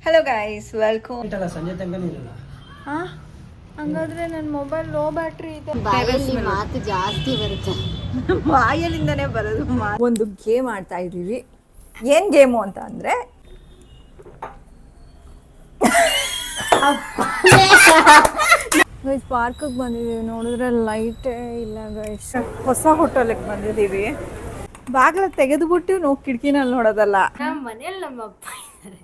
Hello guys, welcome. ಸಂಜೆ ತನಕ ಇರಲ್ಲ. ಹಂಗಾದ್ರೆ ನನ್ನ ಮೊಬೈಲ್ ಲೋ ಬ್ಯಾಟ್ರಿ ಇದೆ. ಬಾಯಲ್ಲಿ ಮಾತು ಜಾಸ್ತಿ ಬರುತ್ತೆ. ಬಾಯಲ್ಲಿಂದನೇ ಬರೋದು. ಒಂದು ಗೇಮ್ ಆಡ್ತಾ ಇದ್ದೀವಿ. ಏನ್ ಗೇಮು ಅಂತ ಅಂದ್ರೆ ಗೈಸ್ ಪಾರ್ಕಿಗೆ ಬಂದಿದ್ದೀವಿ. ನೋಡಿದ್ರೆ ಲೈಟೇ ಇಲ್ಲ ಗೈಸ್. ಹೊಸ ಹೋಟೆಲ್ಗೆ ಬಂದಿದ್ದೀವಿ. ಬಾಗಿಲ ತೆಗೆದುಬಿಟ್ಟು ನಾವು ಕಿಟಕಿನಲ್ಲಿ ನೋಡೋದಲ್ಲ. ನಮ್ಮ ಮನೇಲಿ ನಮ್ಮ ಅಪ್ಪ ಇದ್ದಾರೆ,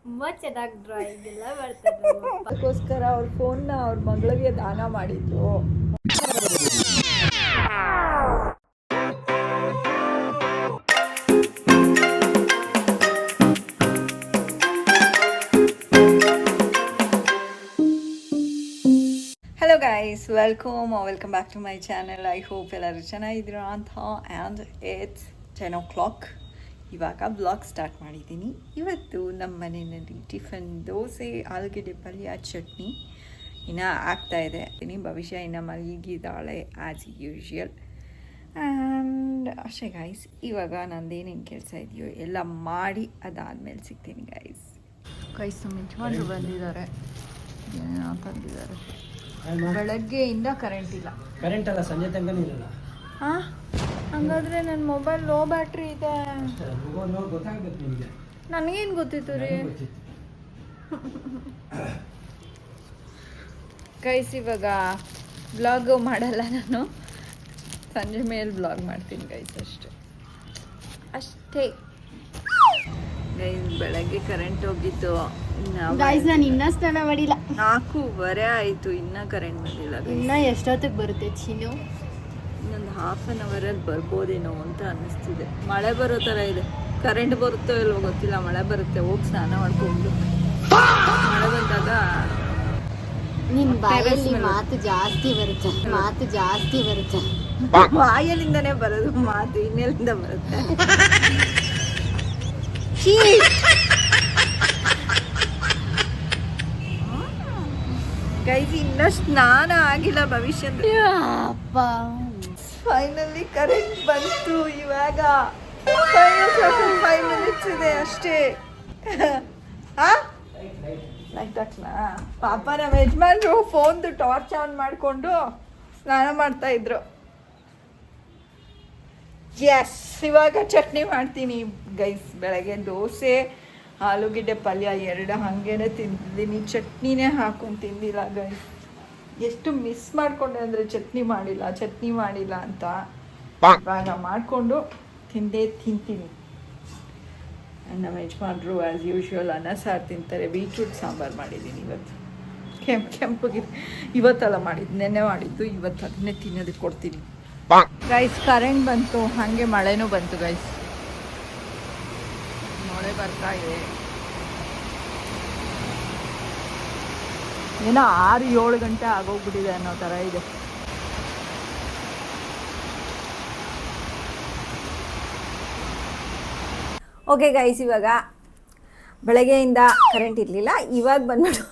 ತುಂಬಾ ಚೆನ್ನಾಗಿ ಡ್ರಾಯಿಂಗ್ ಎಲ್ಲ ಮಾಡ್ತಾರೆ. ಅದಕ್ಕೋಸ್ಕರ ಅವ್ರ ಫೋನ್ನ ಅವ್ರ ಮಗಳಿಗೆ ದಾನ ಮಾಡಿದ್ರು. Hello guys, welcome back to my channel. I hope ಎಲ್ಲರೂ ಚೆನ್ನಾಗಿದ್ದೀರಾ ಅಂತ. And it's 10 o'clock. ಇವಾಗ ಬ್ಲಾಗ್ ಸ್ಟಾರ್ಟ್ ಮಾಡಿದ್ದೀನಿ. ಇವತ್ತು ನಮ್ಮ ಮನೆಯಲ್ಲಿ ಟಿಫನ್ ದೋಸೆ, ಆಲೂಗಡ್ಡೆ ಪಲ್ಯ, ಚಟ್ನಿ ಇನ್ನೂ ಆಗ್ತಾಯಿದೆ. ಭವಿಷ್ಯ ಇನ್ನು ಮಲಗಿದ್ದಾಳೆ ಆ್ಯಸ್ ಯೂಶ್ವಲ್. ಆ್ಯಂಡ್ ಅಷ್ಟೇ ಗೈಸ್, ಇವಾಗ ನಂದೇನೇನು ಕೆಲಸ ಇದೆಯೋ ಎಲ್ಲ ಮಾಡಿ ಅದಾದಮೇಲೆ ಸಿಗ್ತೀನಿ ಗೈಸ್. ನಮ್ಮ ಯಜಮಾನ್ರು ಬಂದಿದ್ದಾರೆ, ಏನೇನೋ ತಂದಿದ್ದಾರೆ. ಬೆಳಗ್ಗೆಯಿಂದ ಕರೆಂಟ್ ಇಲ್ಲ. ಕರೆಂಟ್ ಅಲ್ಲ, ಸಂಜೆ ತನಕ ಇರಲ್ಲ. ಹಂಗಾದ್ರೆ ನನ್ನ ಮೊಬೈಲ್ ಲೋ ಬ್ಯಾಟ್ರಿ ಇದೆ. ಗೊತ್ತಾಗ್ಬೇಕು ನಿಮಗೆ. ನನಗೇನು ಗೊತ್ತಿತ್ತು ರೀ ಗೈಸ್. ಇವಾಗ ಬ್ಲಾಗ್ ಮಾಡಲ್ಲ ನಾನು, ಸಂಜೆ ಮೇಲೆ ಬ್ಲಾಗ್ ಮಾಡ್ತೀನಿ ಗೈಸ್. ಅಷ್ಟೇ ಗೈಸ್. ಬೆಳಗ್ಗೆ ಕರೆಂಟ್ ಹೋಗಿತ್ತು. ಗೈಸ್ ನಾನು ಇನ್ನೂ ಸ್ನಾನ ಮಾಡಿಲ್ಲ. 4:15 ಆಯಿತು, ಇನ್ನೂ ಕರೆಂಟ್ ಬಂದಿಲ್ಲ. ಇನ್ನ ಎಷ್ಟೊತ್ತಿಗೆ ಬರುತ್ತೆ ಚೀನು? ಇನ್ನೊಂದು ಹಾಫ್ ಆನ್ ಅವರಲ್ಲಿ ಬರ್ಬೋದೇನೋ ಅಂತ ಅನ್ನಿಸ್ತಿದೆ. ಮಳೆ ಬರೋ ಥರ ಇದೆ. ಕರೆಂಟ್ ಬರುತ್ತೋ ಇಲ್ವೋ ಗೊತ್ತಿಲ್ಲ. ಮಳೆ ಬರುತ್ತೆ, ಹೋಗಿ ಸ್ನಾನ ಮಾಡ್ಕೊಂಡು ಮಳೆ ಬಂದಾಗ. ನಿನ್ನ ಬಾಯಲ್ಲಿ ಮಾತು ಜಾಸ್ತಿ ಬರುತ್ತೆ. ಬಾಯಲ್ಲಿಂದನೇ ಬರೋದು ಮಾತು, ಇನ್ನೆಲ್ಲಿಂದ ಬರುತ್ತೆ? ಗೈಸ್, ಇನ್ನೂ ಸ್ನಾನ ಆಗಿಲ್ಲ ಭವಿಷ್ಯ. ಫೈನಲಿ ಕರೆಂಟ್ ಬಂತು. ಇವಾಗ 5 minutes ಇದೆ ಅಷ್ಟೇ. ಲೈಟ್ ಹಾಕ್ಲಾ? ಪಾಪ ನಮ್ಮ ಯಜಮಾನ್ರು ಫೋನ್ದು ಟಾರ್ಚ್ ಆನ್ ಮಾಡಿಕೊಂಡು ಸ್ನಾನ ಮಾಡ್ತಾ ಇದ್ರು. ಎಸ್, ಇವಾಗ ಚಟ್ನಿ ಮಾಡ್ತೀನಿ ಗೈಸ್. ಬೆಳಗ್ಗೆ ದೋಸೆ, ಆಲೂಗಡ್ಡೆ ಪಲ್ಯ 2 ಹಾಗೇನೆ ತಿಂದಿದ್ದೀನಿ. ಚಟ್ನಿನೇ ಹಾಕೊಂಡು ತಿಂದಿಲ್ಲ ಗೈಸ್. ಎಷ್ಟು ಮಿಸ್ ಮಾಡಿಕೊಂಡೆ ಅಂದರೆ ಚಟ್ನಿ ಮಾಡಿಲ್ಲ ಅಂತ. ಇವಾಗ ಮಾಡಿಕೊಂಡು ತಿಂತೀನಿ. ನಮ್ಮ ಯಜಮಾನ್ರು ಆ್ಯಸ್ ಯೂಶ್ವಲ್ ಅನ್ನ ಸಾರು ತಿಂತಾರೆ. ಬೀಟ್ರೂಟ್ ಸಾಂಬಾರು ಮಾಡಿದ್ದೀನಿ ಇವತ್ತು. ಕೆಂಪಗಿದೆ. ಇವತ್ತಲ್ಲ ಮಾಡಿದ್ದು, ನೆನ್ನೆ ಮಾಡಿದ್ದು. ಇವತ್ತು ಅದನ್ನೇ ತಿನ್ನೋದಕ್ಕೆ ಕೊಡ್ತೀನಿ ಗೈಸ್. ಕರೆಂಟ್ ಬಂತು, ಹಾಗೆ ಮಳೆನೂ ಬಂತು ಗೈಸ್. ಮಳೆ ಬರ್ತಾ ಇದೆ. ಏನೋ 6-7 ಗಂಟೆ ಆಗೋಗ್ಬಿಟ್ಟಿದೆ ಅನ್ನೋ ಥರ ಇದೆ. ಓಕೆ ಗೈಸ್, ಇವಾಗ ಬೆಳಗ್ಗೆಯಿಂದ ಕರೆಂಟ್ ಇರಲಿಲ್ಲ. ಇವಾಗ ಬಂದ್ಬಿಟ್ಟು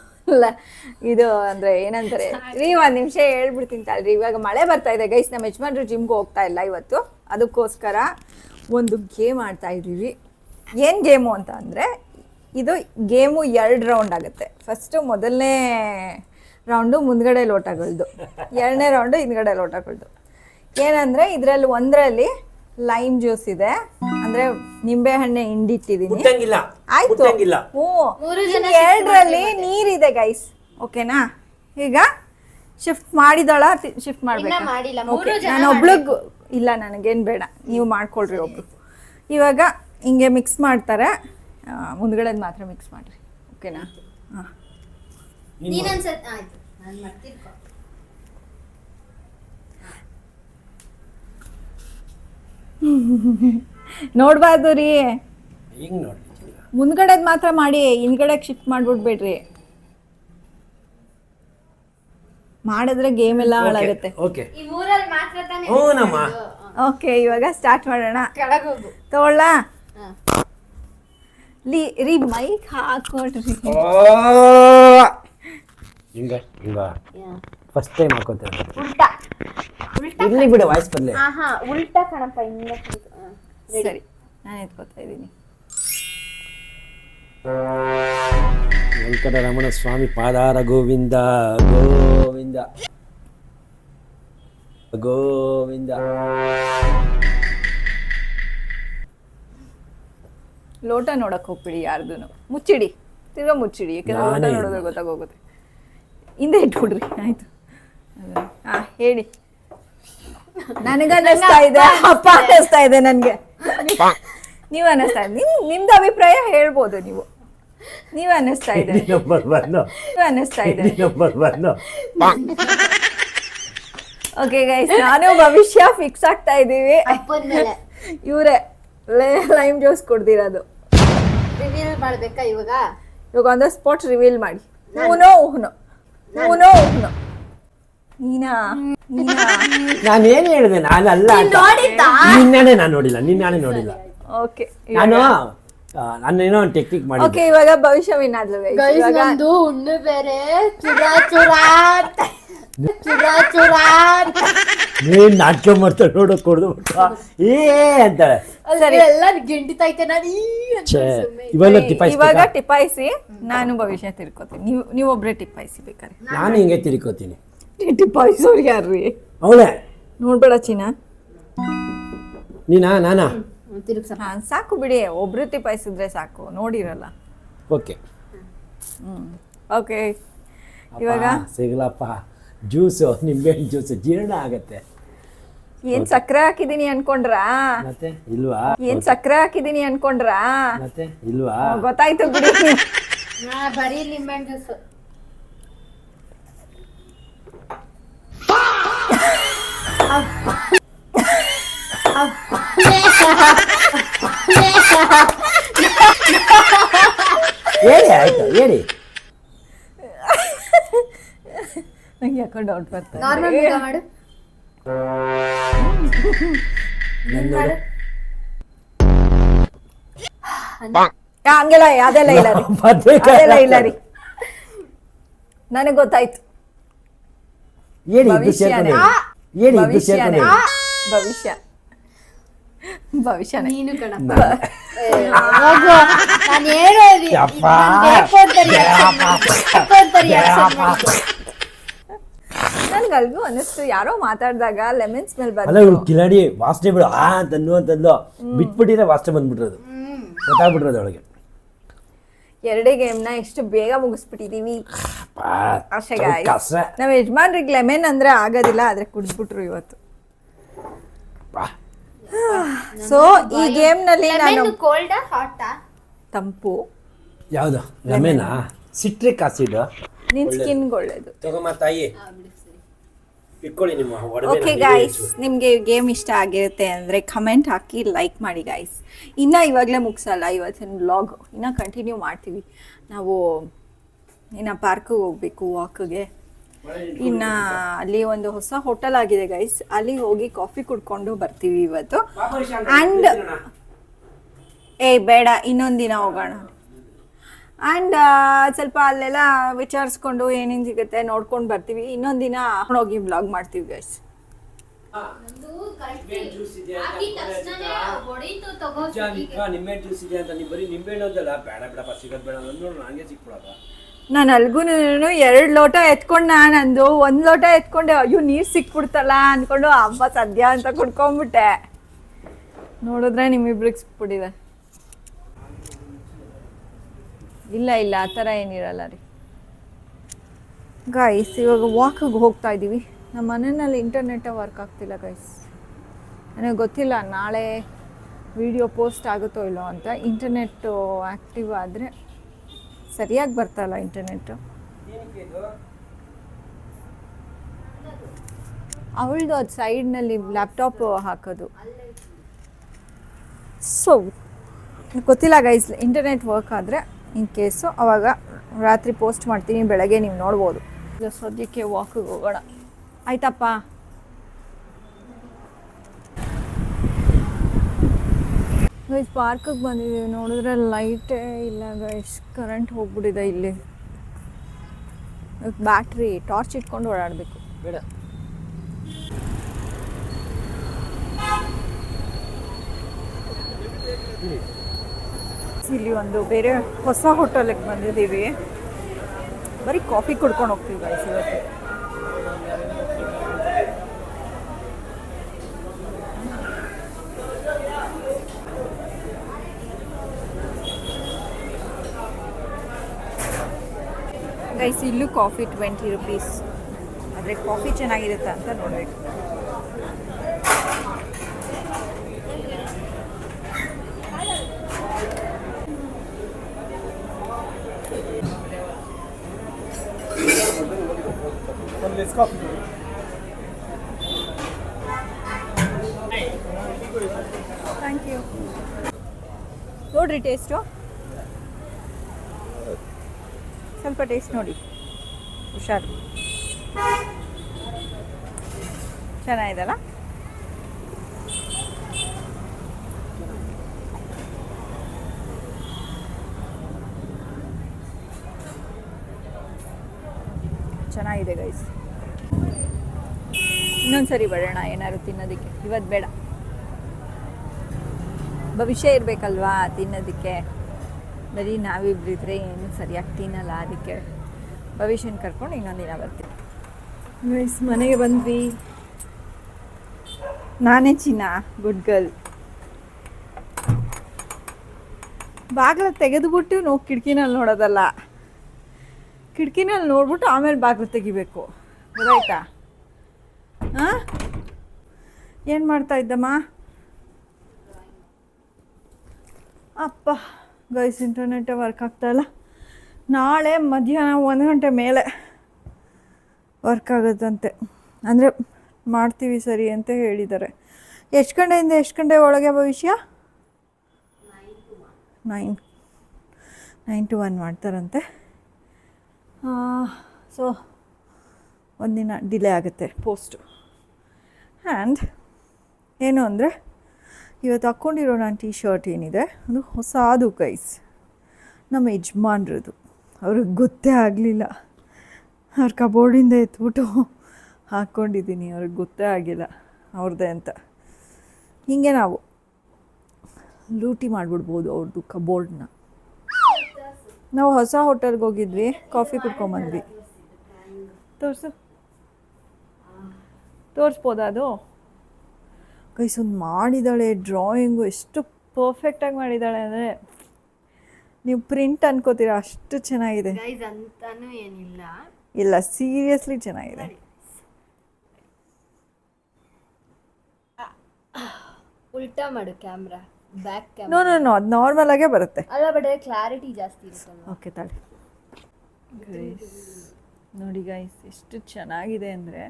ಇದು ಅಂದರೆ ಏನಂತಾರೆ ರೀ, 1 ನಿಮಿಷ ಹೇಳ್ಬಿಡ್ತೀನಿ ತಾಳ್ರಿ. ಇವಾಗ ಮಳೆ ಬರ್ತಾ ಇದೆ ಗೈಸ್. ನಮ್ಮ ಯಜಮಾನ್ರು ಜಿಮ್ಗೆ ಹೋಗ್ತಾ ಇಲ್ಲ ಇವತ್ತು. ಅದಕ್ಕೋಸ್ಕರ ಒಂದು ಗೇಮ್ ಆಡ್ತಾ ಇದ್ದೀವಿ. ಏನು ಗೇಮು ಅಂತ ಅಂದರೆ, ಇದು ಗೇಮು 2 ರೌಂಡ್ ಆಗುತ್ತೆ. ಫಸ್ಟು ಮೊದಲನೇ ರೌಂಡು ಮುಂದ್ಗಡೆ ಲೋಟಗಳದ್ದು, 2ನೇ ರೌಂಡು ಹಿಂದ್ಗಡೆ ಲೋಟಗಳದ್ದು. ಏನಂದರೆ ಇದರಲ್ಲಿ ಒಂದರಲ್ಲಿ ಲೈಮ್ ಜ್ಯೂಸ್ ಇದೆ, ಅಂದರೆ ನಿಂಬೆ ಹಣ್ಣೆ ಹಿಂಡಿಟ್ಟಿದ್ದೀನಿ. ಆಯ್ತು. ಹ್ಞೂ, 2ರಲ್ಲಿ ನೀರಿದೆ ಗೈಸ್. ಓಕೆನಾ? ಈಗ ಶಿಫ್ಟ್ ಮಾಡಿದಳ, ಶಿಫ್ಟ್ ಮಾಡಬೇಕು. ನಾನು ಒಬ್ಳಿಗೆ ಇಲ್ಲ, ನನಗೇನು ಬೇಡ, ನೀವು ಮಾಡ್ಕೊಳ್ರಿ ಒಬ್ರು. ಇವಾಗ ಹಿಂಗೆ ಮಿಕ್ಸ್ ಮಾಡ್ತಾರೆ. ಮುಂದ್ಗಡೆದು ಮಾತ್ರ ಮಿಕ್ಸ್ ಮಾಡಿರಿ. ಓಕೆನಾ? ಹಾಂ, ನೋಡ್ಬಾರ್ದು ರೀ. ಮುಂದ್ಗಡೆದು ಮಾತ್ರ ಮಾಡಿ, ಹಿಂದ್ಗಡೆಗೆ ಶಿಫ್ಟ್ ಮಾಡ್ಬಿಡ್ಬೇಡ್ರಿ. ಮಾಡಿದ್ರೆ ಗೇಮ್ ಎಲ್ಲ ಹಾಳಾಗುತ್ತೆ. ಓಕೆ, ಇವಾಗ ಸ್ಟಾರ್ಟ್ ಮಾಡೋಣ. ತಗೊಳ್ಳ ರೀ, ಮೈಕ್ ಹಾಕೊಳ್ರಿ. ಫಸ್ಟ್ ಟೈಮ್ ಹಾಕೋತಾರೆ. ಇರ್ಲಿ ಬಿಡು, ವಾಯ್ಸ್ ಬದಲೇ. ಉಲ್ಟಾ ಕಣಪ್ಪ. ಸರಿ, ನಾನು ಎತ್ಕೋತಾ ಇದ್ದೀನಿ. ವೆಂಕಟರಮಣ ಸ್ವಾಮಿ ಪಾದಾರ ಗೋವಿಂದ ಗೋವಿಂದ ಗೋವಿಂದ. ಲೋಟ ನೋಡಕ್ ಹೋಗ್ಬಿಡಿ ಯಾರ್ದು, ಮುಚ್ಚಿಡಿ, ತಿರ್ಗಾ ಮುಚ್ಚಿಡಿ, ಯಾಕಂದ್ರೆ ಲೋಟ ನಾನೇ ನೋಡಿದ್ರೆ ಗೊತ್ತಾಗೋಗುತ್ತೆ. ಹಿಂದೆ ಇಟ್ಬಿಡ್ರಿ ಆಯ್ತು. ಹಾ ಹೇಳಿ. ನನಗನ್ನಿಸ್ತಾ ಇದೆ, ಅಪ್ಪ ಅನ್ನಿಸ್ತಾ ಇದೆ ನನ್ಗೆ. ನೀವ್ ಅನ್ನಿಸ್ತಾ ಇದೆ, ನಿಮ್ದು ಅಭಿಪ್ರಾಯ ಹೇಳ್ಬೋದು ನೀವು. ನೀವ್ ಅನ್ನಿಸ್ತಾ ಇದೆ, ನಂಬರ್ ಒನ್, ನೀವ್ ಅನ್ನಿಸ್ತಾ ಇದೆ. Number one. ಓಕೆ ಗೈಸ್, ನಾನು ಭವಿಷ್ಯ ಫಿಕ್ಸ್ ಆಗ್ತಾ ಇದೀವಿ. ಅಪ್ಪನ ಮೇಲೆ ಇವ್ರೆ ಲೈಮ್ ಜ್ಯೂಸ್ ಕುಡ್ದಿರೋದು. ರಿವೀಲ್ ಮಾಡ್ಬೇಕಾ ಇವಾಗ? ಇವಾಗ ಒಂದು ಸ್ಪಾಟ್ ರಿವೀಲ್ ಮಾಡಿ. ಹೂನೋ ಉಹ್ನೋ, ಹೂನೋ ಉಹ್ನೋ. ನೀನಾ ನೀನಾ? ನಾನೇನ್ ಹೇಳಿದೆ? ನಾನಲ್ಲ ಅಂತ. ನಿನ್ನೆ ನಾನು ನೋಡಿಲ್ಲ, ನಿನ್ನೆ ನೋಡಿಲ್ಲ ಓಕೆ ನಾನು. ನಾನೇನೋ ಒಂದು ಟೆಕ್ನಿಕ್ ಮಾಡಿ. ಓಕೆ ಇವಾಗ ಭವಿಷ್ಯ ವಿನ್ ಆದ್ಲು guys. ಗೈಸ್ ಇವಾಗ ನಂದು ಹುಣ್ಣು ಬೇರೆ ಚುರಾ ಚುರಾ ಅಂತ ಚುರಾ ಚುರಾ ಅಂತ ನೀನ್ ನಾಟ್ಯ ಮಾಡ್ತಾ ನೋಡಕ್ ಕೊಡ್ದು ಏ ಅಂತಾಳೆ. ಸರಿ. ಎಲ್ಲ ಗಿಂಡಿತೈತೆ ನಾನು ಛೇ, ಇವೆಲ್ಲ ಟಿಪಾಯಿಸ್ಬೇಕಾ? ಇವಾಗ ಟಿಪಾಯಿಸಿ, ನಾನು ಭವಿಷ್ಯ ತಿಳ್ಕೊತೀನಿ. ನೀವೊಬ್ರೆ ಟಿಪಾಯಿಸಿ ಬೇಕಾದ್ರೆ. ನಾನು ಹಿಂಗೆ ತಿರ್ಕೋತೀನಿ. ಟಿಪಾಯಿಸೋರು ಯಾರ್ರಿ? ಅವಳೆ ನೋಡ್ಬೇಡ ಚಿನ್ನ. ನಾನಾ? ತಿರುಗ್ಸ. ಸಾಕು ಬಿಡಿ, ಒಬ್ರು ಟಿಪಾಯಿಸಿದ್ರೆ ಸಾಕು, ನೋಡಿರಲ್ಲ. ಓಕೆ ಓಕೆ ಇವಾಗ ಸಿಗ್ಲಪ್ಪ ಜ್ಯೂಸು, ನಿಂಬೆಹಣ್ಣು ಜ್ಯೂಸು ಜೀರ್ಣ ಆಗತ್ತೆ. ಏನ್ ಸಕ್ಕರೆ ಹಾಕಿದೀನಿ ಅನ್ಕೊಂಡ್ರಾ? ಮತ್ತೆ ಇಲ್ವಾ? ಏನ್ ಸಕ್ಕರೆ ಹಾಕಿದೀನಿ ಅನ್ಕೊಂಡ್ರಾ? ಮತ್ತೆ ಇಲ್ವಾ? ಗೊತ್ತಾಯ್ತು ಬಿಡಿ. ಬರೀ ನಿಂಬೆಹಣ್ಣು ಜ್ಯೂಸು. ಹೇಳಿ ಆಯ್ತು, ಹೇಳಿ. ನಂಗೆ ಯಾಕೋ ಡೌಟ್ ಬರ್ತದೆ. ನಾರ್ಮಲ್ ಮುಖ ಮಾಡು. ಮಾಡು. ಹಂಗೆಲ್ಲ ಅದೆಲ್ಲ ಇಲ್ಲ ರೀ, ಅದೆಲ್ಲ ಇಲ್ಲ ರೀ. ನನಗ್ ಗೊತ್ತಾಯ್ತು. ಹೇಳಿ ಇದ್ದು ಭವಿಷ್ಯನೇ. ಸೇರ್ಕೊಂಡು ಹೇಳಿ ಇದ್ದು ಭವಿಷ್ಯನೇ. ಸೇರ್ಕೊಂಡು ಭವಿಷ್ಯ ಭವಿಷ್ಯನೇ. ನೀನು ಕಣಪ್ಪ. ಹೋಗು. ನಾನು ಹೇಳೋರಿ ಯಪ್ಪ. ಬೇಕು ಅಂತ reaction ಮಾಡಿದ್ದು. ಬೇಕು ಅಂತ reaction ಮಾಡಿದ್ದು. ನನ್ಗೆ ಅಲ್ಗೂ ಅನ್ನಿಸ್ತು, ಯಾರೋ ಮಾತಾಡಿದಾಗ ಲೆಮನ್ ಸ್ಮೆಲ್ ಅಲ್ಲ ಬಂತು. ಇವ್ಳು ಕಿಲಾಡಿ ವಾಸನೆ ಬಿಡು ಅಂತಂದು ಅಂತಂದು ಬಿಟ್ಬಿಟ್ಟಿದ್ರೆ ವಾಸನೆ ಬಂದ್ಬಿಟ್ರದು, ಗೊತ್ತಾಗ್ಬಿಟ್ರದು ಅವಳಿಗೆ. ಎರಡೇ ಗೇಮ್ನ ಎಷ್ಟು ಬೇಗ ಮುಗಿಸ್ಬಿಟ್ಟಿದೀವಿ. ಆಶೆ guys. ಕಸ. ನಾವ್ ಯಜಮಾನ್ರಿಗೆ ಲೆಮನ್ ಅಂದ್ರೆ ಆಗೋದಿಲ್ಲ, ಆದ್ರೆ ಕುಡಿದ್ಬಿಟ್ರು ಇವತ್ತು. ಸೊ ಈ ಗೇಮ್ ನಲ್ಲಿ ನಾನು ಲೆಮನ್ ಕೋಲ್ಡಾ ಹಾಟಾ? ತಂಪು, ಯಾವ್ದು ಲೆಮನಾ? Citric acid. ನಿನ್ ಸ್ಕಿನ್ಗೆ ಒಳ್ಳೇದು. ತಗೊಮ್ಮ ತಾಯಿ, ಇಟ್ಕೊಳ್ಳಿ ನಿಮ್ಮ ಓಕೆ ಗಾಯ್ಸ್, ನಿಮಗೆ ಗೇಮ್ ಇಷ್ಟ ಆಗಿರುತ್ತೆ ಅಂದರೆ ಕಮೆಂಟ್ ಹಾಕಿ, ಲೈಕ್ ಮಾಡಿ ಗಾಯ್ಸ್. ಇನ್ನು ಇವಾಗಲೇ ಮುಗಿಸಲ್ಲ ಇವತ್ತಿನ ವ್ಲಾಗ್, ಇನ್ನು ಕಂಟಿನ್ಯೂ ಮಾಡ್ತೀವಿ. ನಾವು ಇನ್ನು ಪಾರ್ಕಿಗೆ ಹೋಗಬೇಕು ವಾಕ್ಗೆ. ಇನ್ನು ಅಲ್ಲಿ ಒಂದು ಹೊಸ ಹೋಟೆಲ್ ಆಗಿದೆ ಗೈಸ್, ಅಲ್ಲಿ ಹೋಗಿ ಕಾಫಿ ಕುಡ್ಕೊಂಡು ಬರ್ತೀವಿ ಇವತ್ತು. ಆ್ಯಂಡ್ ಬೇಡ, ಇನ್ನೊಂದು ದಿನ ಹೋಗೋಣ. ಆ್ಯಂಡ್ ಸ್ವಲ್ಪ ಅಲ್ಲೆಲ್ಲ ವಿಚಾರಿಸ್ಕೊಂಡು ಏನೇನು ಸಿಗುತ್ತೆ ನೋಡ್ಕೊಂಡು ಬರ್ತೀವಿ. ಇನ್ನೊಂದು ದಿನ ಹೋಗಿ ವ್ಲಾಗ್ ಮಾಡ್ತೀವಿ ಗೈಸ್. ನಿಂಬೆ ಜ್ಯೂಸ್ ಇದೆ ಅಂತ ನೀವು ಬರೀ ನಿಂಬೆಹಣ್ಣು ಅಂದಲ್ಲ, ಬೇಡ ಬೇಡಪ್ಪ ಸಿಗೋದು ಬೇಡ ನೋಡು, ನನಗೆ ಸಿಕ್ಬಿಡೋದ. ನಾನು ಅಲ್ಗೂ 2 ಲೋಟ ಎತ್ಕೊಂಡು ನಂದು 1 ಲೋಟ ಎತ್ಕೊಂಡೆ, ಅಯ್ಯೋ ನೀರು ಸಿಕ್ಬಿಡ್ತಲ್ಲ ಅಂದ್ಕೊಂಡು ಅಮ್ಮ ಸದ್ಯ ಅಂತ ಕುಡ್ಕೊಂಬಿಟ್ಟೆ. ನೋಡಿದ್ರೆ ನಿಮ್ಮಿಬ್ರಿಗೆ ಸಿಕ್ಬಿಟ್ಟಿದೆ. ಇಲ್ಲ ಇಲ್ಲ ಆ ಥರ ಏನಿರಲ್ಲ ರೀ ಗೈಸ್. ಇವಾಗ ವಾಕಿಗೆ ಹೋಗ್ತಾ ಇದ್ದೀವಿ. ನಮ್ಮ ಮನೆಯಲ್ಲಿ ಇಂಟರ್ನೆಟ್ಟೇ ವರ್ಕ್ ಆಗ್ತಿಲ್ಲ ಗೈಸ್. ನನಗೆ ಗೊತ್ತಿಲ್ಲ ನಾಳೆ ವಿಡಿಯೋ ಪೋಸ್ಟ್ ಆಗುತ್ತೋ ಇಲ್ಲೋ ಅಂತ. ಇಂಟರ್ನೆಟ್ಟು ಆ್ಯಕ್ಟಿವ್ ಆದರೆ ಸರಿಯಾಗಿ ಬರ್ತಾಯಿಲ್ಲ ಇಂಟರ್ನೆಟ್ಟು. ಅವಳದು ಅದು ಸೈಡ್ನಲ್ಲಿ ಲ್ಯಾಪ್ಟಾಪ್ ಹಾಕೋದು. ಸೊ ಗೊತ್ತಿಲ್ಲ ಗೈಸ್, ಇಂಟರ್ನೆಟ್ ವರ್ಕ್ ಆದರೆ ಇನ್ ಕೇಸು ಅವಾಗ ರಾತ್ರಿ ಪೋಸ್ಟ್ ಮಾಡ್ತೀನಿ, ಬೆಳಗ್ಗೆ ನೀವು ನೋಡ್ಬೋದು. ಈಗ ಸದ್ಯಕ್ಕೆ ವಾಕಿಗೆ ಹೋಗೋಣ ಆಯ್ತಪ್ಪ. ಗೈಸ್ ಪಾರ್ಕಿಗೆ ಬಂದಿದ್ದೀವಿ, ನೋಡಿದ್ರೆ ಲೈಟೇ ಇಲ್ಲ ಗೈಸ್, ಕರೆಂಟ್ ಹೋಗ್ಬಿಟ್ಟಿದೆ ಇಲ್ಲಿ. ಬ್ಯಾಟ್ರಿ ಟಾರ್ಚ್ ಇಟ್ಕೊಂಡು ಓಡಾಡಬೇಕು. ಬೇಡ ಇಲ್ಲಿ ಒಂದು ಬೇರೆ ಹೊಸ ಹೋಟೆಲಿಗೆ ಬಂದಿದ್ದೀವಿ. ಬರೀ ಕಾಫಿ ಕುಡ್ಕೊಂಡು ಹೋಗ್ತೀವಿ ಗೈಸ್ ಇವತ್ತು. ಗೈಸ್ ಇಲ್ಲೂ ಕಾಫಿ 20 ರುಪೀಸ್. ಆದರೆ ಕಾಫಿ ಚೆನ್ನಾಗಿರುತ್ತೆ ಅಂತ ನೋಡಬೇಕು. Thank you. ನೋಡ್ರಿ ಟೇಸ್ಟು, ಸ್ವಲ್ಪ ಟೇಸ್ಟ್ ನೋಡಿ, ಹುಷಾರು. ಚೆನ್ನಾಗಿದೆಲ್ಲ. ಚೆನ್ನಾಗಿದೆ ಗೈಸ್. ಇನ್ನೊಂದ್ಸರಿ ಬರೋಣ ಏನಾದ್ರು ತಿನ್ನೋದಕ್ಕೆ. ಇವತ್ತು ಬೇಡ, ಭವಿಷ್ಯ ಇರಬೇಕಲ್ವಾ ತಿನ್ನೋದಕ್ಕೆ. ಬರೀ ನಾವಿಬ್ಬರಿದ್ರೆ ಏನು ಸರಿಯಾಗಿ ತಿನ್ನಲ್ಲ. ಅದಕ್ಕೆ ಭವಿಷ್ಯನ ಕರ್ಕೊಂಡು ಇನ್ನೊಂದು ದಿನ ಬರ್ತೀವಿ. ಗೈಸ್ ಮನೆಗೆ ಬಂದ್ವಿ. ನಾನೇ ಚಿನ್ನ, ಗುಡ್ ಗರ್ಲ್. ಬಾಗಿಲು ತೆಗೆದುಬಿಟ್ಟು ನಾವು ಕಿಟಕಿನಲ್ಲಿ ನೋಡೋದಲ್ಲ, ಕಿಟಕಿನಲ್ಲಿ ನೋಡ್ಬಿಟ್ಟು ಆಮೇಲೆ ಬಾಗಿಲು ತೆಗಿಬೇಕು. ಗೊತ್ತಾಯ್ತಾ? ಹಾಂ, ಏನು ಮಾಡ್ತಾ ಇದ್ದಮ್ಮ? ಅಪ್ಪ ಗೈಸ್, ಇಂಟರ್ನೆಟ್ಟೇ ವರ್ಕ್ ಆಗ್ತಾಯಿಲ್ಲ. ನಾಳೆ ಮಧ್ಯಾಹ್ನ 1 ಗಂಟೆ ಮೇಲೆ ವರ್ಕ್ ಆಗುತ್ತಂತೆ. ಅಂದರೆ ಮಾಡ್ತೀವಿ ಸರಿ ಅಂತ ಹೇಳಿದ್ದಾರೆ. ಎಷ್ಟು ಗಂಟೆಯಿಂದ ಎಷ್ಟು ಗಂಟೆ ಒಳಗೆ ಭವಿಷ್ಯ? 9 to 1 ಮಾಡ್ತಾರಂತೆ. ಸೊ ಒಂದಿನ ಡಿಲೇ ಆಗುತ್ತೆ ಪೋಸ್ಟು. ಆ್ಯಂಡ್ ಏನು ಅಂದರೆ, ಇವತ್ತು ಹಾಕ್ಕೊಂಡಿರೋ ನಾನು ಟೀ ಶರ್ಟ್ ಏನಿದೆ ಅದು ಹೊಸದು ಗೈಸ್, ನಮ್ಮ ಯಜಮಾನ್ರದ್ದು. ಅವ್ರಿಗೆ ಗೊತ್ತೇ ಆಗಲಿಲ್ಲ. ಅವ್ರ ಕಬೋರ್ಡಿಂದ ಎತ್ಬಿಟ್ಟು ಹಾಕ್ಕೊಂಡಿದ್ದೀನಿ, ಅವ್ರಿಗೆ ಗೊತ್ತೇ ಆಗಿಲ್ಲ ಅವ್ರದ್ದೇ ಅಂತ. ಹೀಗೆ ನಾವು ಲೂಟಿ ಮಾಡಿಬಿಡ್ಬೋದು ಅವ್ರದ್ದು ಕಬೋರ್ಡ್ನ. ನಾವು ಹೊಸ ಹೋಟೆಲ್ಗೆ ಹೋಗಿದ್ವಿ, ಕಾಫಿ ಕುಡ್ಕೊಂಬಂದ್ವಿ. ತೋರಿಸ್ಬೋದಾ ಅದು? ಗೈಸ್ ಒಂದು ಮಾಡಿದ್ದಾಳೆ ಡ್ರಾಯಿಂಗು, ಎಷ್ಟು ಪರ್ಫೆಕ್ಟಾಗಿ ಮಾಡಿದ್ದಾಳೆ ಅಂದರೆ ನೀವು ಪ್ರಿಂಟ್ ಅನ್ಕೋತೀರಾ, ಅಷ್ಟು ಚೆನ್ನಾಗಿದೆ. ಗೈಸ್ ಅಂತಾನೂ ಏನಿಲ್ಲ, ಇಲ್ಲ ಸೀರಿಯಸ್ಲಿ ಚೆನ್ನಾಗಿದೆ. ಉಲ್ಟಾ ಮಾಡು camera, back no camera. No ಅದು ನಾರ್ಮಲ್ ಆಗೇ ಬರುತ್ತೆ. ಅಲ್ಲ ಬಟ್ ಕ್ಲಾರಿಟಿ ಜಾಸ್ತಿ ಇರುತ್ತಲ್ಲ. ಓಕೆ ತಾಳಿ. ಗೈಸ್ ನೋಡಿ ಗೈಸ್, ಎಷ್ಟು ಚೆನ್ನಾಗಿದೆ ಅಂದರೆ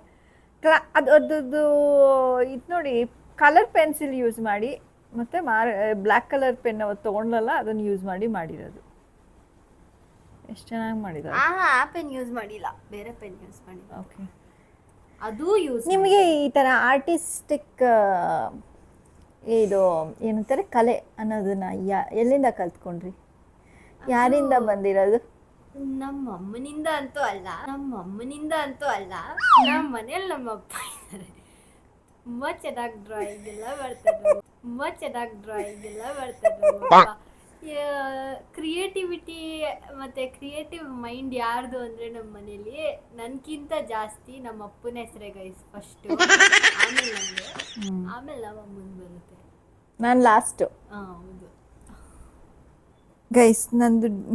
ಅದರದ್ದು ಇದು ನೋಡಿ, ಕಲರ್ ಪೆನ್ಸಿಲ್ ಯೂಸ್ ಮಾಡಿ ಮತ್ತು ಬ್ಲ್ಯಾಕ್ ಕಲರ್ ಪೆನ್ ಅವತ್ತು ತೊಗೊಂಡ್ಲಲ್ಲ ಅದನ್ನು ಯೂಸ್ ಮಾಡಿ ಮಾಡಿರೋದು. ಎಷ್ಟು ಚೆನ್ನಾಗಿ ಮಾಡಿದ್ದಾರೆ. ಆ ಪೆನ್ ಯೂಸ್ ಮಾಡಿಲ್ಲ, ಬೇರೆ ಪೆನ್ ಯೂಸ್ ಮಾಡಿಲ್ಲ. ಓಕೆ, ಅದು ಯೂಸ್. ನಿಮಗೆ ಈ ಥರ ಆರ್ಟಿಸ್ಟಿಕ್ ಇದು ಏನಂತಾರೆ ಕಲೆ ಅನ್ನೋದನ್ನ ಎಲ್ಲಿಂದ ಕಲ್ತ್ಕೊಂಡ್ರಿ? ಯಾರಿಂದ ಬಂದಿರೋದು? ನಮ್ಮ ಅಮ್ಮನಿಂದ ಅಂತೂ ಅಲ್ಲ, ನಮ್ಮ ಮನೇಲಿ ನಮ್ಮ ಅಪ್ಪ ಇದ್ದಾರೆ. ತುಂಬಾ ಚೆನ್ನಾಗಿ ಡ್ರಾಯಿಂಗ್ ಎಲ್ಲ ಬರ್ತಾರೆ. ಕ್ರಿಯೇಟಿವಿಟಿ ಮತ್ತೆ ಕ್ರಿಯೇಟಿವ್ ಮೈಂಡ್ ಯಾರ್ದು ಅಂದ್ರೆ ನಮ್ಮ ಮನೇಲಿ ನನ್ಕಿಂತ ಜಾಸ್ತಿ ನಮ್ಮ ಅಪ್ಪನ ಹೆಸರೇ ಗೈಸ್ ಫಸ್ಟ್, ಆಮೇಲೆ ನಮ್ಗೆ, ಆಮೇಲೆ ನಮ್ಮ ಅಮ್ಮನ ಬರುತ್ತೆ. ನಾನು ಲಾಸ್ಟು. ಹೌದು ಗೈಸ್,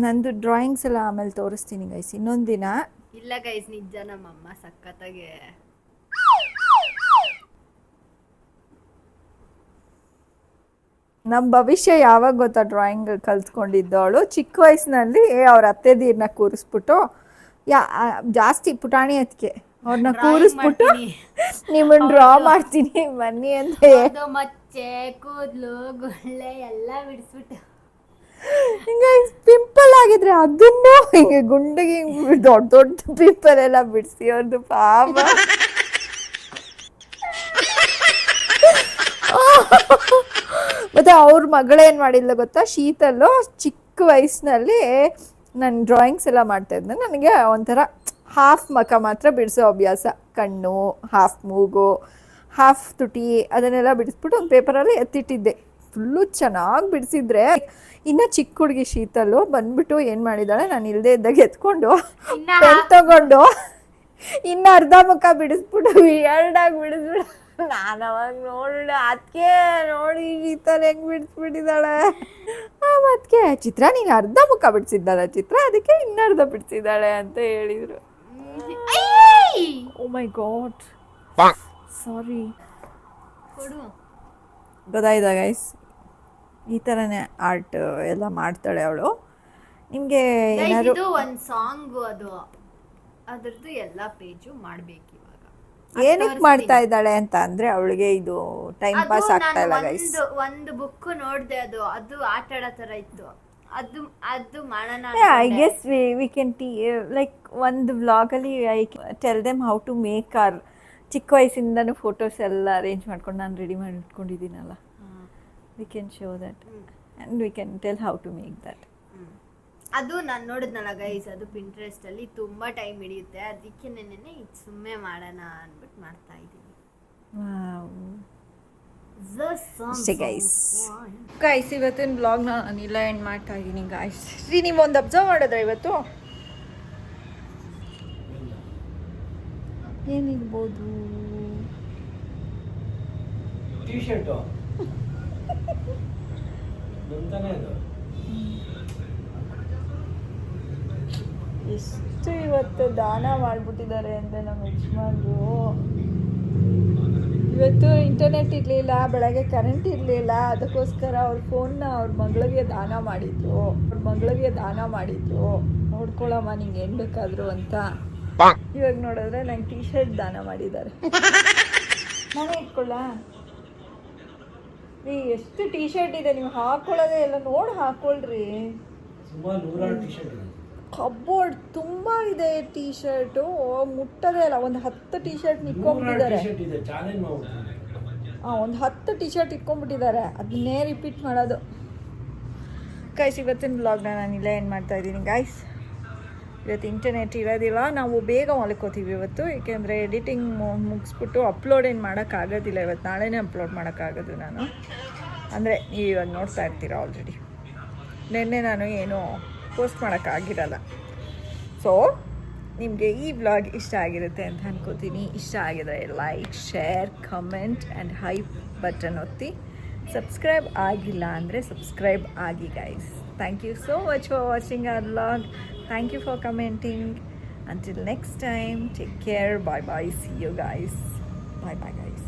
ನಂದು ಡ್ರಾಯಿಂಗ್ಸ್ ಎಲ್ಲ ಆಮೇಲೆ ತೋರಿಸ್ತೀನಿ ಗೈಸ್ ಇನ್ನೊಂದು ದಿನ. ಇಲ್ಲ ಗೈಸ್, ನಿಜ ನಮ್ಮಮ್ಮ ಸಖತ್ತಾಗೆ. ನಮ್ಮ ಭವಿಷ್ಯ ಯಾವಾಗ ಗೊತ್ತಾ ಡ್ರಾಯಿಂಗ್ ಕಲ್ತ್ಕೊಂಡಿದ್ದವಳು? ಚಿಕ್ಕ ವಯಸ್ಸಿನಲ್ಲಿ ಅವ್ರ ಅತ್ತೆದೀರನ್ನ ಕೂರಿಸ್ಬಿಟ್ಟು, ಜಾಸ್ತಿ ಪುಟಾಣಿ ಅದಕ್ಕೆ ಅವ್ರನ್ನ ಕೂರಿಸ್ಬಿಟ್ಟು ನಿಮ್ಮನ್ನ ಡ್ರಾ ಮಾಡ್ತೀನಿ ಬನ್ನಿ ಅಂತ ಮಚ್ಚೆ ಕೂದಲು ಗುಳ್ಳೆ ಎಲ್ಲ ಬಿಡಿಸ್ಬಿಟ್ಟು ಹಿಂಗೆ ಪಿಂಪಲ್ ಆಗಿದ್ರೆ ಅದನ್ನು ಹಿಂಗೆ ಗುಂಡಿಗೆ ದೊಡ್ಡ ದೊಡ್ಡ ಪಿಂಪಲ್ ಎಲ್ಲ ಬಿಡಿಸಿ ಅವ್ರದ್ದು ಪಾಪ. ಮತ್ತು ಅವ್ರ ಮಗಳೇನು ಮಾಡಿಲ್ಲ ಗೊತ್ತಾ, ಶೀತಲ್ಲು ಚಿಕ್ಕ ವಯಸ್ಸಿನಲ್ಲಿ ನಾನು ಡ್ರಾಯಿಂಗ್ಸ್ ಎಲ್ಲ ಮಾಡ್ತಾಯಿದ್ದೆ. ನನಗೆ ಒಂಥರ ಹಾಫ್ ಮುಖ ಮಾತ್ರ ಬಿಡಿಸೋ ಅಭ್ಯಾಸ, ಕಣ್ಣು, ಹಾಫ್ ಮೂಗು, ಹಾಫ್ ತುಟಿ ಅದನ್ನೆಲ್ಲ ಬಿಡಿಸ್ಬಿಟ್ಟು ಒಂದು ಪೇಪರಲ್ಲಿ ಎತ್ತಿಟ್ಟಿದ್ದೆ ಫುಲ್ಲು ಚೆನ್ನಾಗಿ ಬಿಡಿಸಿದ್ರೆ ಇನ್ನು ಚಿಕ್ಕ ಹುಡುಗಿ ಶೀತಲು ಬಂದ್ಬಿಟ್ಟು ಏನು ಮಾಡಿದ್ದಾಳೆ, ನಾನು ಇಲ್ಲದೆ ಇದ್ದಾಗ ಎತ್ಕೊಂಡು ಪೆನ್ ತಗೊಂಡು ಇನ್ನು ಅರ್ಧ ಮುಖ ಬಿಡಿಸ್ಬಿಟ್ಟು ಎರಡಾಗಿ ಬಿಡಿಸ್ಬಿಟ್ಟು ನಾನು ಅವಾಗ ನೋಡಿದೆ ಅದಕ್ಕೆ ನೋಡಿ ಶೀತಲ್ ಹೆಂಗೆ ಬಿಡಿಸ್ಬಿಟ್ಟಿದ್ದಾಳೆ. ಅದಕ್ಕೆ ಚಿತ್ರ ನೀನು ಅರ್ಧ ಮುಖ ಬಿಡಿಸಿದ್ದಾಳೆ ಚಿತ್ರ, ಅದಕ್ಕೆ ಇನ್ನರ್ಧ ಬಿಡಿಸಿದ್ದಾಳೆ ಅಂತ ಹೇಳಿದರು. ಓ ಮೈ ಗಾಡ್, ಸಾರಿ. ಗೊತ್ತಾಯ್ತಾ ಗೈಸ್, ಈ ಥರನೇ ಆರ್ಟ್ ಎಲ್ಲ ಮಾಡ್ತಾಳೆ ಅವಳು. ನಿಮಗೆ ಏನಾದ್ರು ಇದು ಒಂದು ಸಾಂಗ್, ಅದು ಅದ್ರದ್ದು ಎಲ್ಲ ಪೇಜು ಮಾಡ್ಬೇಕು ಇವಾಗ. ಏನಕ್ಕೆ ಮಾಡ್ತಾ ಇದ್ದಾಳೆ ಅಂತ ಅಂದ್ರೆ ಅವಳಿಗೆ ಇದು ಟೈಮ್ ಪಾಸ್ ಆಗ್ತಾ ಇಲ್ಲ ಗೈಸ್. ಒಂದು ಬುಕ್ ನೋಡ್ದೆ, ಅದು ಆಟ ಆಡೋ ತರ ಇತ್ತು. ಅದು ಮಾಡೋಣ. I guess we can like ಒಂದು ವ್ಲಾಗಲ್ಲಿ I tell them how to make are ಚಿಕ್ಕ ವಯಸ್ಸಿಂದನೂ ಫೋಟೋಸ್ ಎಲ್ಲ ಅರೇಂಜ್ ಮಾಡ್ಕೊಂಡು ನಾನು ರೆಡಿ ಮಾಡಿ ಇಟ್ಕೊಂಡಿದ್ದೀನಲ್ಲ. We can show that and we can tell how to make that. ಅದು ನಾನು ನೋಡಿದ್ನಲ್ಲ ಗೈಸ್, ಅದು ಪಿಂಟ್ರೆಸ್ಟ್ ಅಲ್ಲಿ ತುಂಬಾ ಟೈಮ್ ಹಿಡಿಯುತ್ತೆ. ಅದಕ್ಕೆ ನೆನ್ನೆ ಇದು ಸುಮ್ಮನೆ ಮಾಡೋಣ ಅಂದ್ಬಿಟ್ಟು ಮಾಡ್ತಾ ಇದ್ದೀನಿ. ಅಷ್ಟೇ ಗೈಸ್ ಇವತ್ತಿನ ಬ್ಲಾಗ್ನ ನಾನಿಲ್ಲ ಎಂಡ್ ಮಾಡ್ತಾ ಇದ್ದೀನಿ ಗೈಸ್. ನೀವು ಒಂದು ಅಬ್ಸರ್ವ್ ಮಾಡಿದ್ರೆ ಇವತ್ತು ಏನಿರ್ಬೋದು, ಟೀ ಶರ್ಟು ನಂತಾನೆ ಅದು. ಎಷ್ಟು ಇವತ್ತು ದಾನ ಮಾಡಿಬಿಟ್ಟಿದ್ದಾರೆ ಅಂದರೆ ನಮ್ಮ ಯಜಮಾನ್ರು. ಇವತ್ತು ಇಂಟರ್ನೆಟ್ ಇರಲಿಲ್ಲ, ಬೆಳಗ್ಗೆ ಕರೆಂಟ್ ಇರಲಿಲ್ಲ, ಅದಕ್ಕೋಸ್ಕರ ಅವ್ರ ಫೋನ್ನ ಅವ್ರ ಮಗಳಿಗೆ ದಾನ ಮಾಡಿದ್ರು. ನೋಡ್ಕೊಳ್ಳಮ್ಮ ನಿಂಗೆ ಏನು ಬೇಕಾದರೂ ಅಂತ. ಇವಾಗ ನೋಡಿದ್ರೆ ನಂಗೆ ಟೀ ಶರ್ಟ್ ದಾನ ಮಾಡಿದ್ದಾರೆ. ನಾನೇ ಇಟ್ಕೊಳ್ಳ ರೀ, ಎಷ್ಟು ಟೀ ಶರ್ಟ್ ಇದೆ, ನೀವು ಹಾಕೊಳ್ಳೋದೇ ಎಲ್ಲ ನೋಡಿ ಹಾಕೊಳ್ರಿ. ಸುಮಾರು 100 ಟೀ ಶರ್ಟ್ ಇದೆ. ಕಬೋರ್ಡ್ ತುಂಬ ಇದೆ ಟೀ ಶರ್ಟು, ಮುಟ್ಟದೇ ಇಲ್ಲ. ಒಂದು 10 ಟೀ ಶರ್ಟ್ ಇಟ್ಕೊಂಡ್ಬಿಟ್ಟಿದ್ದಾರೆ. ಒಂದು 10 ಟೀ ಶರ್ಟ್ ಇಟ್ಕೊಂಡ್ಬಿಟ್ಟಿದ್ದಾರೆ, ಅದನ್ನೇ ರಿಪೀಟ್ ಮಾಡೋದು. ಗೈಸ್ ಇವತ್ತಿನ ಬ್ಲಾಗ್ನ ನಾನು ಇಲ್ಲೇ ಏನು ಮಾಡ್ತಾಯಿದ್ದೀನಿ ಗೈಸ್. ಇವತ್ತು ಇಂಟರ್ನೆಟ್ ಇರೋದಿಲ್ಲ, ನಾವು ಬೇಗ ಮಲ್ಕೋತೀವಿ ಇವತ್ತು. ಏಕೆಂದರೆ ಎಡಿಟಿಂಗ್ ಮುಗಿಸ್ಬಿಟ್ಟು ಅಪ್ಲೋಡ್ ಏನು ಮಾಡೋಕ್ಕಾಗೋದಿಲ್ಲ ಇವತ್ತು. ನಾಳೆನೇ ಅಪ್ಲೋಡ್ ಮಾಡೋಕ್ಕಾಗೋದು ನಾನು. ಅಂದರೆ ನೀವು ಇವಾಗ ನೋಡ್ತಾ ಇರ್ತೀರ ಆಲ್ರೆಡಿ. ನಿನ್ನೆ ನಾನು ಏನೂ ಪೋಸ್ಟ್ ಮಾಡೋಕ್ಕಾಗಿರಲ್ಲ. ಸೊ ನಿಮಗೆ ಈ ವ್ಲಾಗ್ ಇಷ್ಟ ಆಗಿರುತ್ತೆ ಅಂತ ಅನ್ಕೋತೀನಿ. ಇಷ್ಟ ಆಗಿದ್ರೆ like, share, comment and hype button ಒತ್ತಿ. ಸಬ್ಸ್ಕ್ರೈಬ್ ಆಗಿಲ್ಲ ಅಂದರೆ ಸಬ್ಸ್ಕ್ರೈಬ್ ಆಗಿ guys. Thank you so much for watching our vlog. Thank you for commenting. Until next time, take care. Bye bye. See you guys. Bye bye guys.